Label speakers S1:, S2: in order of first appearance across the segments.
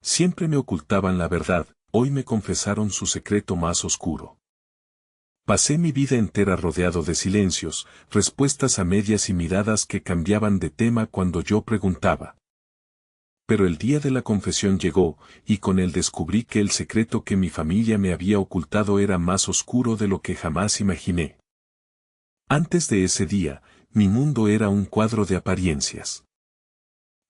S1: Siempre me ocultaban la verdad, hoy me confesaron su secreto más oscuro. Pasé mi vida entera rodeado de silencios, respuestas a medias y miradas que cambiaban de tema cuando yo preguntaba. Pero el día de la confesión llegó, y con él descubrí que el secreto que mi familia me había ocultado era más oscuro de lo que jamás imaginé. Antes de ese día, mi mundo era un cuadro de apariencias.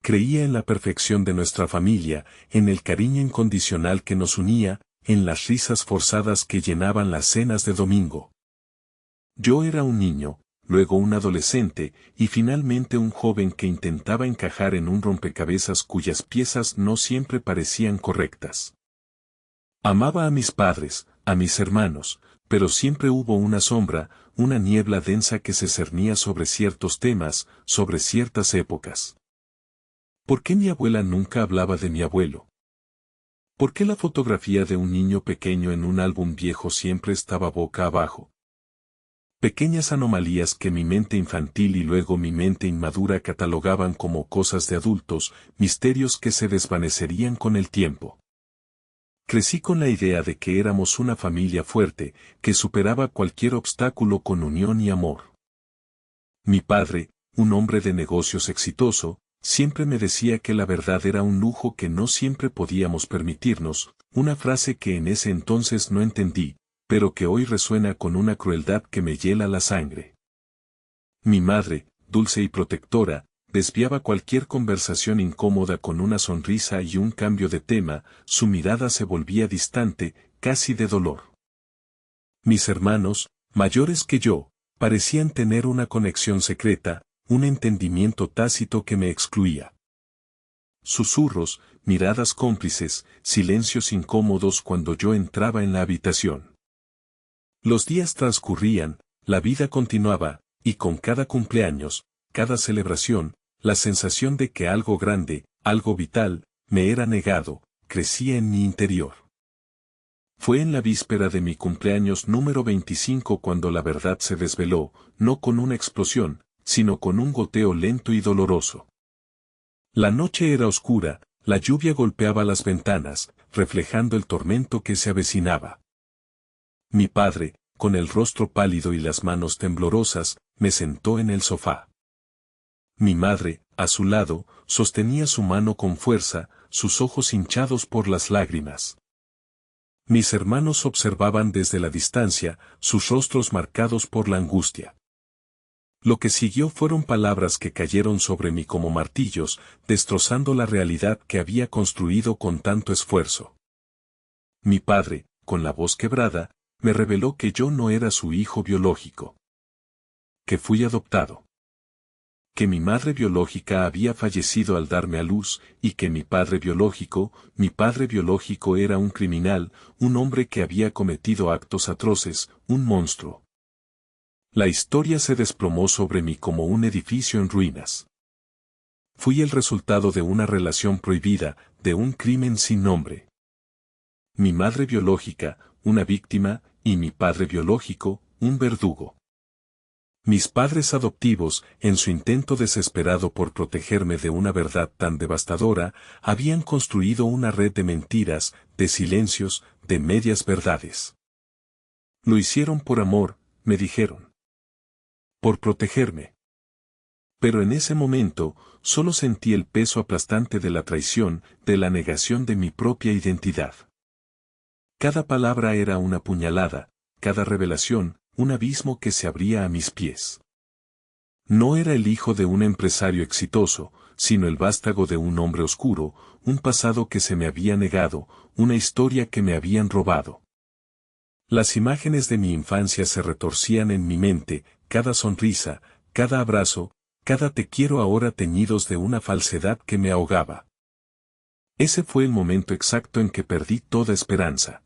S1: Creía en la perfección de nuestra familia, en el cariño incondicional que nos unía, en las risas forzadas que llenaban las cenas de domingo. Yo era un niño, luego un adolescente, y finalmente un joven que intentaba encajar en un rompecabezas cuyas piezas no siempre parecían correctas. Amaba a mis padres, a mis hermanos, pero siempre hubo una sombra, una niebla densa que se cernía sobre ciertos temas, sobre ciertas épocas. ¿Por qué mi abuela nunca hablaba de mi abuelo? ¿Por qué la fotografía de un niño pequeño en un álbum viejo siempre estaba boca abajo? Pequeñas anomalías que mi mente infantil y luego mi mente inmadura catalogaban como cosas de adultos, misterios que se desvanecerían con el tiempo. Crecí con la idea de que éramos una familia fuerte, que superaba cualquier obstáculo con unión y amor. Mi padre, un hombre de negocios exitoso, siempre me decía que la verdad era un lujo que no siempre podíamos permitirnos, una frase que en ese entonces no entendí, pero que hoy resuena con una crueldad que me hiela la sangre. Mi madre, dulce y protectora, desviaba cualquier conversación incómoda con una sonrisa y un cambio de tema, su mirada se volvía distante, casi de dolor. Mis hermanos, mayores que yo, parecían tener una conexión secreta, un entendimiento tácito que me excluía. Susurros, miradas cómplices, silencios incómodos cuando yo entraba en la habitación. Los días transcurrían, la vida continuaba, y con cada cumpleaños, cada celebración, la sensación de que algo grande, algo vital, me era negado, crecía en mi interior. Fue en la víspera de mi cumpleaños número 25 cuando la verdad se desveló, no con una explosión, sino con un goteo lento y doloroso. La noche era oscura, la lluvia golpeaba las ventanas, reflejando el tormento que se avecinaba. Mi padre, con el rostro pálido y las manos temblorosas, me sentó en el sofá. Mi madre, a su lado, sostenía su mano con fuerza, sus ojos hinchados por las lágrimas. Mis hermanos observaban desde la distancia, sus rostros marcados por la angustia. Lo que siguió fueron palabras que cayeron sobre mí como martillos, destrozando la realidad que había construido con tanto esfuerzo. Mi padre, con la voz quebrada, me reveló que yo no era su hijo biológico. Que fui adoptado. Que mi madre biológica había fallecido al darme a luz, y que mi padre biológico era un criminal, un hombre que había cometido actos atroces, un monstruo. La historia se desplomó sobre mí como un edificio en ruinas. Fui el resultado de una relación prohibida, de un crimen sin nombre. Mi madre biológica, una víctima, y mi padre biológico, un verdugo. Mis padres adoptivos, en su intento desesperado por protegerme de una verdad tan devastadora, habían construido una red de mentiras, de silencios, de medias verdades. Lo hicieron por amor, me dijeron. Por protegerme. Pero en ese momento, solo sentí el peso aplastante de la traición, de la negación de mi propia identidad. Cada palabra era una puñalada, cada revelación, un abismo que se abría a mis pies. No era el hijo de un empresario exitoso, sino el vástago de un hombre oscuro, un pasado que se me había negado, una historia que me habían robado. Las imágenes de mi infancia se retorcían en mi mente, cada sonrisa, cada abrazo, cada te quiero ahora teñidos de una falsedad que me ahogaba. Ese fue el momento exacto en que perdí toda esperanza.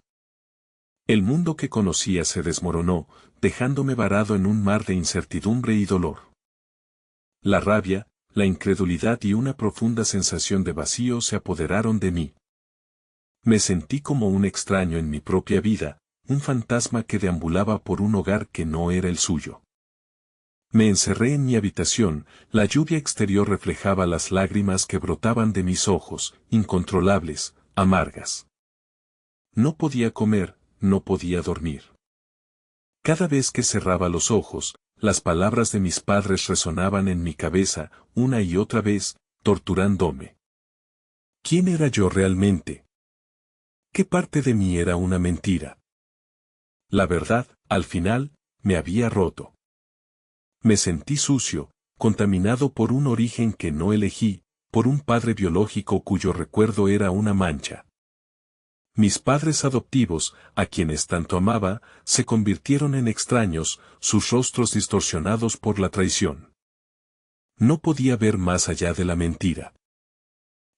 S1: El mundo que conocía se desmoronó, dejándome varado en un mar de incertidumbre y dolor. La rabia, la incredulidad y una profunda sensación de vacío se apoderaron de mí. Me sentí como un extraño en mi propia vida, un fantasma que deambulaba por un hogar que no era el suyo. Me encerré en mi habitación, la lluvia exterior reflejaba las lágrimas que brotaban de mis ojos, incontrolables, amargas. No podía comer, no podía dormir. Cada vez que cerraba los ojos, las palabras de mis padres resonaban en mi cabeza, una y otra vez, torturándome. ¿Quién era yo realmente? ¿Qué parte de mí era una mentira? La verdad, al final, me había roto. Me sentí sucio, contaminado por un origen que no elegí, por un padre biológico cuyo recuerdo era una mancha. Mis padres adoptivos, a quienes tanto amaba, se convirtieron en extraños, sus rostros distorsionados por la traición. No podía ver más allá de la mentira.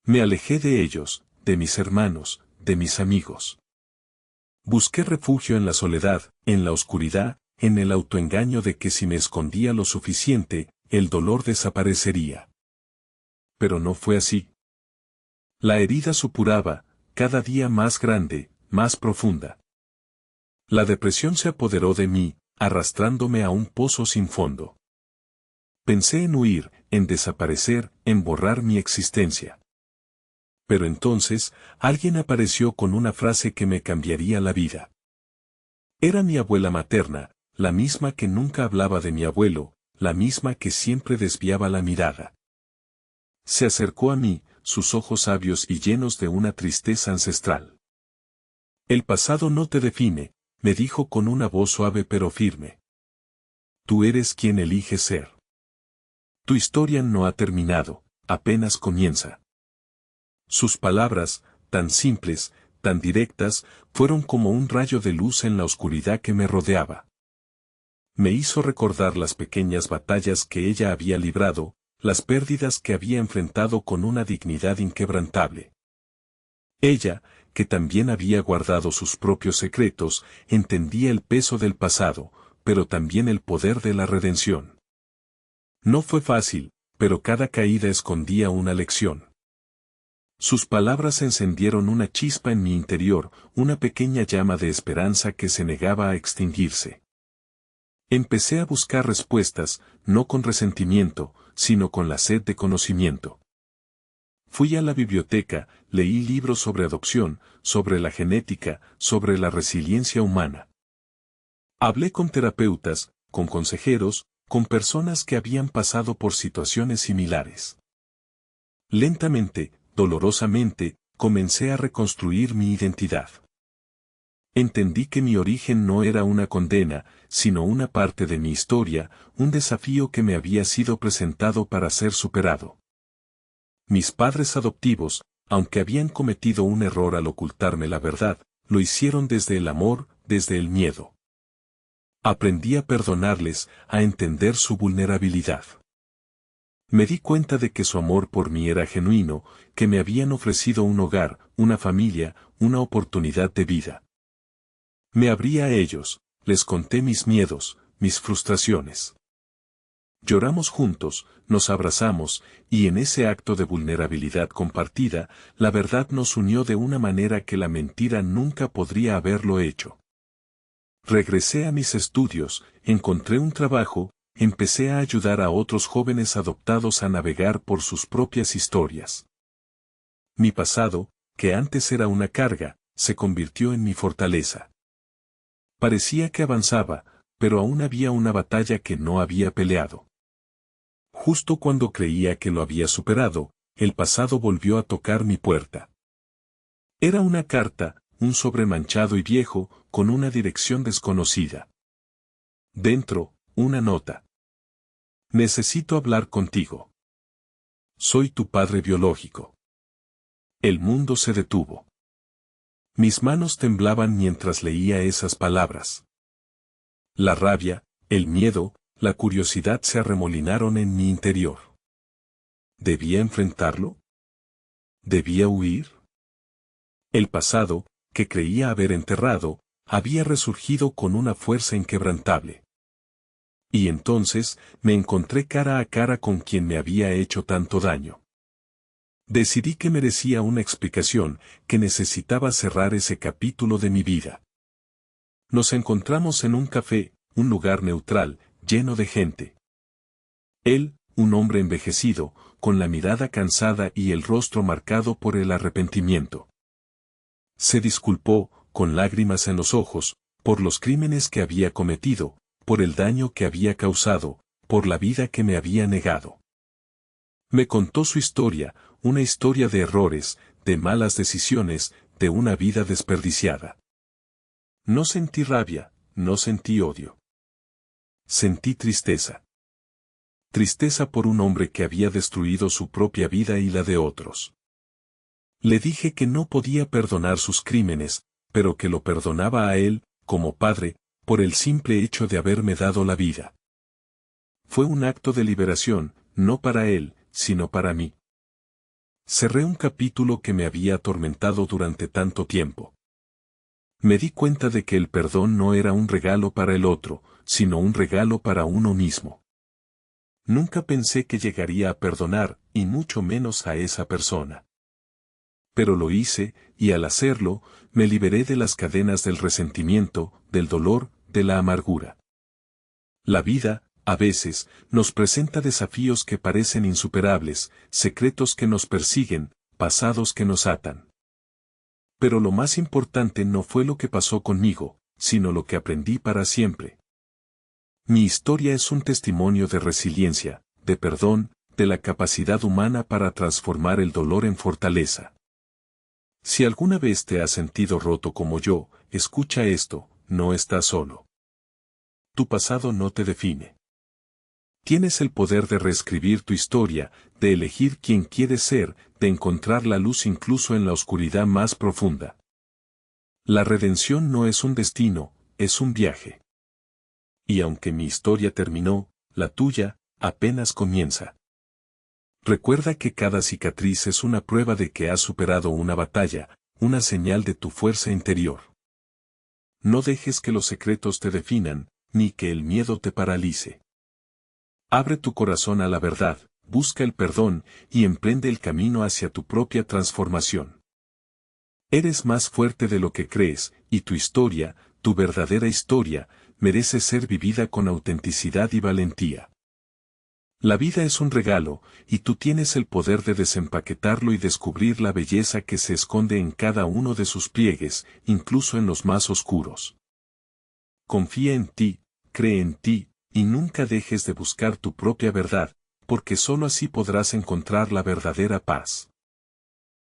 S1: Me alejé de ellos, de mis hermanos, de mis amigos. Busqué refugio en la soledad, en la oscuridad, en el autoengaño de que si me escondía lo suficiente, el dolor desaparecería. Pero no fue así. La herida supuraba, cada día más grande, más profunda. La depresión se apoderó de mí, arrastrándome a un pozo sin fondo. Pensé en huir, en desaparecer, en borrar mi existencia. Pero entonces, alguien apareció con una frase que me cambiaría la vida. Era mi abuela materna, la misma que nunca hablaba de mi abuelo, la misma que siempre desviaba la mirada. Se acercó a mí, sus ojos sabios y llenos de una tristeza ancestral. El pasado no te define, me dijo con una voz suave pero firme. Tú eres quien eliges ser. Tu historia no ha terminado, apenas comienza. Sus palabras, tan simples, tan directas, fueron como un rayo de luz en la oscuridad que me rodeaba. Me hizo recordar las pequeñas batallas que ella había librado, las pérdidas que había enfrentado con una dignidad inquebrantable. Ella, que también había guardado sus propios secretos, entendía el peso del pasado, pero también el poder de la redención. No fue fácil, pero cada caída escondía una lección. Sus palabras encendieron una chispa en mi interior, una pequeña llama de esperanza que se negaba a extinguirse. Empecé a buscar respuestas, no con resentimiento, sino con la sed de conocimiento. Fui a la biblioteca, leí libros sobre adopción, sobre la genética, sobre la resiliencia humana. Hablé con terapeutas, con consejeros, con personas que habían pasado por situaciones similares. Lentamente, dolorosamente, comencé a reconstruir mi identidad. Entendí que mi origen no era una condena, sino una parte de mi historia, un desafío que me había sido presentado para ser superado. Mis padres adoptivos, aunque habían cometido un error al ocultarme la verdad, lo hicieron desde el amor, desde el miedo. Aprendí a perdonarles, a entender su vulnerabilidad. Me di cuenta de que su amor por mí era genuino, que me habían ofrecido un hogar, una familia, una oportunidad de vida. Me abrí a ellos, les conté mis miedos, mis frustraciones. Lloramos juntos, nos abrazamos, y en ese acto de vulnerabilidad compartida, la verdad nos unió de una manera que la mentira nunca podría haberlo hecho. Regresé a mis estudios, encontré un trabajo, empecé a ayudar a otros jóvenes adoptados a navegar por sus propias historias. Mi pasado, que antes era una carga, se convirtió en mi fortaleza. Parecía que avanzaba, pero aún había una batalla que no había peleado. Justo cuando creía que lo había superado, el pasado volvió a tocar mi puerta. Era una carta, un sobre manchado y viejo, con una dirección desconocida. Dentro, una nota. Necesito hablar contigo. Soy tu padre biológico. El mundo se detuvo. Mis manos temblaban mientras leía esas palabras. La rabia, el miedo, la curiosidad se arremolinaron en mi interior. ¿Debía enfrentarlo? ¿Debía huir? El pasado, que creía haber enterrado, había resurgido con una fuerza inquebrantable. Y entonces, me encontré cara a cara con quien me había hecho tanto daño. Decidí que merecía una explicación, que necesitaba cerrar ese capítulo de mi vida. Nos encontramos en un café, un lugar neutral, lleno de gente. Él, un hombre envejecido, con la mirada cansada y el rostro marcado por el arrepentimiento. Se disculpó, con lágrimas en los ojos, por los crímenes que había cometido, por el daño que había causado, por la vida que me había negado. Me contó su historia, una historia de errores, de malas decisiones, de una vida desperdiciada. No sentí rabia, no sentí odio. Sentí tristeza. Tristeza por un hombre que había destruido su propia vida y la de otros. Le dije que no podía perdonar sus crímenes, pero que lo perdonaba a él, como padre, por el simple hecho de haberme dado la vida. Fue un acto de liberación, no para él, sino para mí. Cerré un capítulo que me había atormentado durante tanto tiempo. Me di cuenta de que el perdón no era un regalo para el otro, sino un regalo para uno mismo. Nunca pensé que llegaría a perdonar, y mucho menos a esa persona. Pero lo hice, y al hacerlo, me liberé de las cadenas del resentimiento, del dolor, de la amargura. La vida, a veces, nos presenta desafíos que parecen insuperables, secretos que nos persiguen, pasados que nos atan. Pero lo más importante no fue lo que pasó conmigo, sino lo que aprendí para siempre. Mi historia es un testimonio de resiliencia, de perdón, de la capacidad humana para transformar el dolor en fortaleza. Si alguna vez te has sentido roto como yo, escucha esto, no estás solo. Tu pasado no te define. Tienes el poder de reescribir tu historia, de elegir quién quieres ser, de encontrar la luz incluso en la oscuridad más profunda. La redención no es un destino, es un viaje. Y aunque mi historia terminó, la tuya, apenas comienza. Recuerda que cada cicatriz es una prueba de que has superado una batalla, una señal de tu fuerza interior. No dejes que los secretos te definan, ni que el miedo te paralice. Abre tu corazón a la verdad, busca el perdón, y emprende el camino hacia tu propia transformación. Eres más fuerte de lo que crees, y tu historia, tu verdadera historia, merece ser vivida con autenticidad y valentía. La vida es un regalo, y tú tienes el poder de desempaquetarlo y descubrir la belleza que se esconde en cada uno de sus pliegues, incluso en los más oscuros. Confía en ti, cree en ti, y nunca dejes de buscar tu propia verdad, porque sólo así podrás encontrar la verdadera paz.